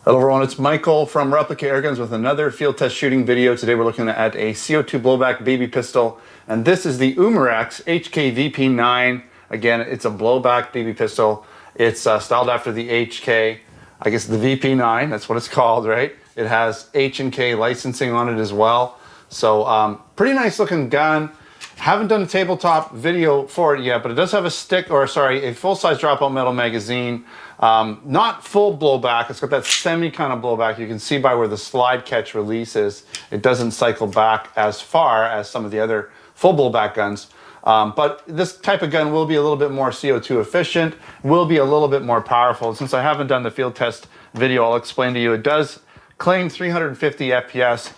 Hello everyone, it's Michael from Replica Airguns with another field test shooting video. Today we're looking at a CO2 blowback baby pistol, and this is the Umarex HK VP9. Again, it's a blowback baby pistol. It's styled after the HK, I guess the VP9, that's what it's called, right? It has H&K licensing on it as well. So pretty nice looking gun. Haven't done a tabletop video for it yet, but it does have a a full-size dropout metal magazine. Not full blowback, it's got that semi kind of blowback. You can see by where the slide catch releases, it doesn't cycle back as far as some of the other full blowback guns. But this type of gun will be a little bit more CO2 efficient, will be a little bit more powerful. Since I haven't done the field test video, I'll explain to you. It does claim 350 FPS.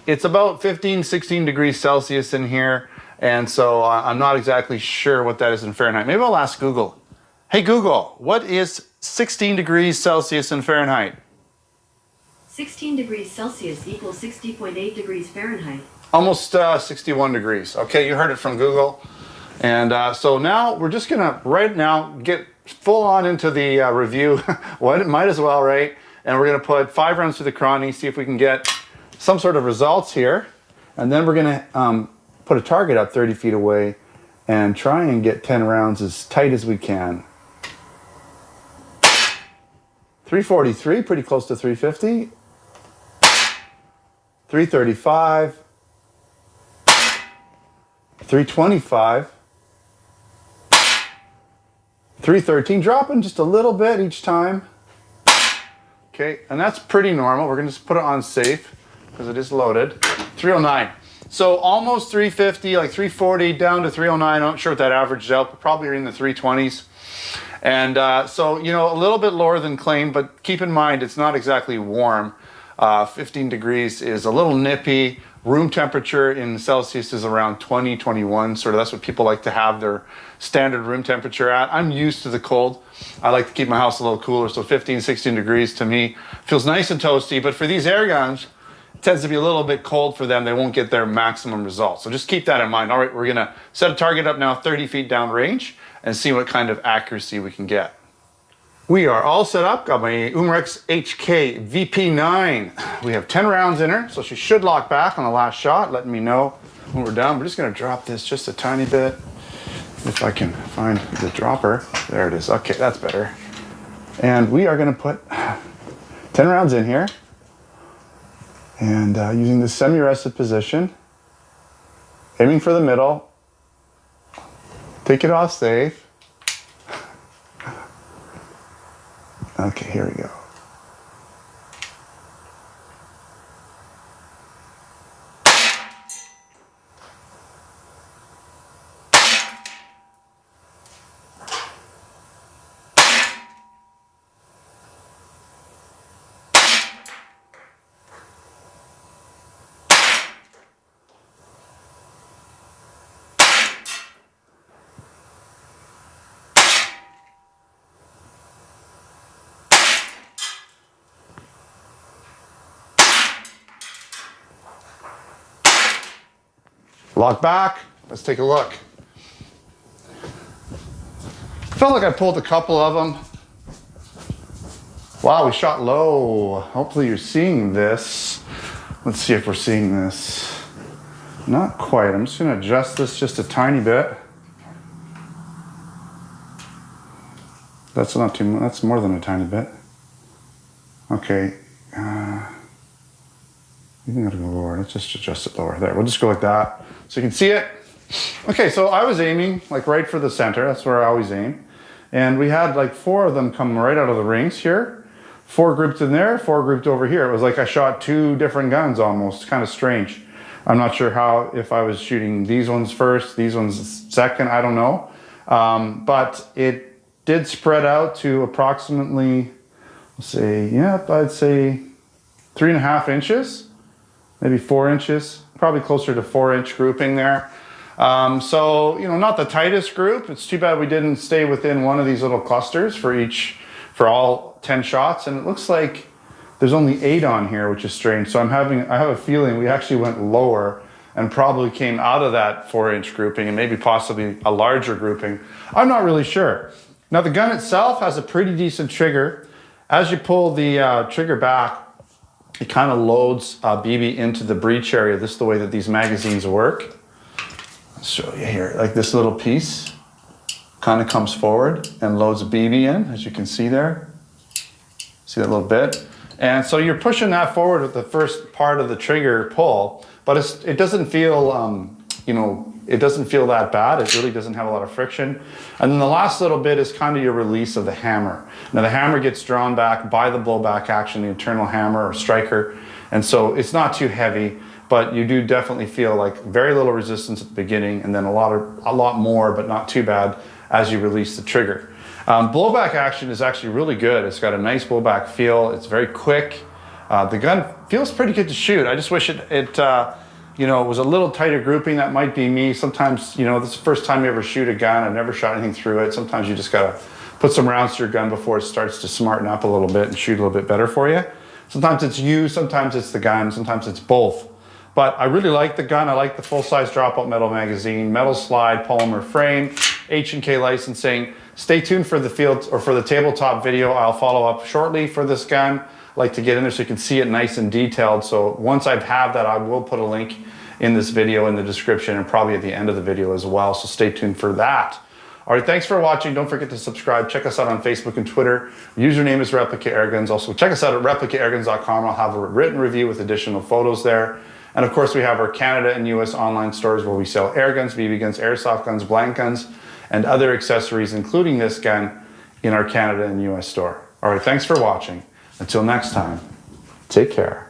It's about 15, 16 degrees Celsius in here. And so I'm not exactly sure what that is in Fahrenheit. Maybe I'll ask Google. Hey Google, what is 16 degrees Celsius in Fahrenheit? 16 degrees Celsius equals 60.8 degrees Fahrenheit. Almost 61 degrees. Okay, you heard it from Google. And so now we're just gonna, right now, get full on into the review. Well, it might as well, right? And we're gonna put 5 rounds through the chrony, see if we can get some sort of results here. And then we're gonna put a target up 30 feet away and try and get 10 rounds as tight as we can. 343, pretty close to 350. 335. 325. 313, dropping just a little bit each time. Okay, and that's pretty normal. We're gonna just put it on safe because it is loaded. 309. So almost 350, like 340 down to 309. I'm not sure what that averaged out, but probably in the 320s. And so, you know, a little bit lower than claimed, but keep in mind, it's not exactly warm. 15 degrees is a little nippy. Room temperature in Celsius is around 20, 21. Sort of that's what people like to have their standard room temperature at. I'm used to the cold. I like to keep my house a little cooler. So 15, 16 degrees to me feels nice and toasty. But for these air guns, it tends to be a little bit cold for them. They won't get their maximum results. So just keep that in mind. All right, we're gonna set a target up now 30 feet down range and see what kind of accuracy we can get. We are all set up. Got my Umarex HK VP9. We have 10 rounds in her, so she should lock back on the last shot, letting me know when we're done. We're just gonna drop this just a tiny bit. If I can find the dropper. There it is. Okay, that's better. And we are gonna put 10 rounds in here. And using the semi-rested position, aiming for the middle, take it off safe. Okay, here we go. Lock back, let's take a look. Felt like I pulled a couple of them. Wow, we shot low. Hopefully you're seeing this. Let's see if we're seeing this. Not quite, I'm just gonna adjust this just a tiny bit. That's not too much, that's more than a tiny bit. Okay, you can go lower, let's just adjust it lower. There, we'll just go like that. So you can see it. Okay, so I was aiming like right for the center. That's where I always aim. And we had like 4 of them come right out of the rings here. 4 grouped in there, 4 grouped over here. It was like I shot 2 different guns almost, kind of strange. I'm not sure if I was shooting these ones first, these ones second, I don't know. But it did spread out to approximately, let's say, yeah, I'd say 3.5 inches, maybe 4 inches. Probably closer to 4-inch grouping there. So, you know, not the tightest group. It's too bad we didn't stay within one of these little clusters for all 10 shots. And it looks like there's only 8 on here, which is strange. So I have a feeling we actually went lower and probably came out of that 4-inch grouping and maybe possibly a larger grouping. I'm not really sure. Now the gun itself has a pretty decent trigger. As you pull the trigger back, it kind of loads BB into the breech area. This is the way that these magazines work. I'll show you here. Like this little piece kind of comes forward and loads a BB in, as you can see there. See that little bit? And so you're pushing that forward with the first part of the trigger pull, but it doesn't feel, you know, it doesn't feel that bad. It really doesn't have a lot of friction. And then the last little bit is kind of your release of the hammer. Now the hammer gets drawn back by the blowback action, the internal hammer or striker. And so it's not too heavy, but you do definitely feel like very little resistance at the beginning and then a lot more, but not too bad as you release the trigger. Blowback action is actually really good. It's got a nice blowback feel. It's very quick. The gun feels pretty good to shoot. I just wish it you know, it was a little tighter grouping. That might be me. Sometimes, you know, this is the first time you ever shoot a gun. I've never shot anything through it. Sometimes you just gotta put some rounds to your gun before it starts to smarten up a little bit and shoot a little bit better for you. Sometimes it's you, sometimes it's the gun, sometimes it's both. But I really like the gun. I like the full-size drop-out metal magazine, metal slide, polymer frame, H&K licensing. Stay tuned for the field or for the tabletop video. I'll follow up shortly for this gun. I like to get in there so you can see it nice and detailed. So once I have that, I will put a link in this video in the description and probably at the end of the video as well. So stay tuned for that. All right, thanks for watching. Don't forget to subscribe. Check us out on Facebook and Twitter. Username is Replica Airguns. Also, check us out at replicaAirguns.com. I'll have a written review with additional photos there. And of course, we have our Canada and US online stores where we sell air guns, BB guns, airsoft guns, blank guns, and other accessories, including this gun, in our Canada and US store. All right, thanks for watching. Until next time, take care.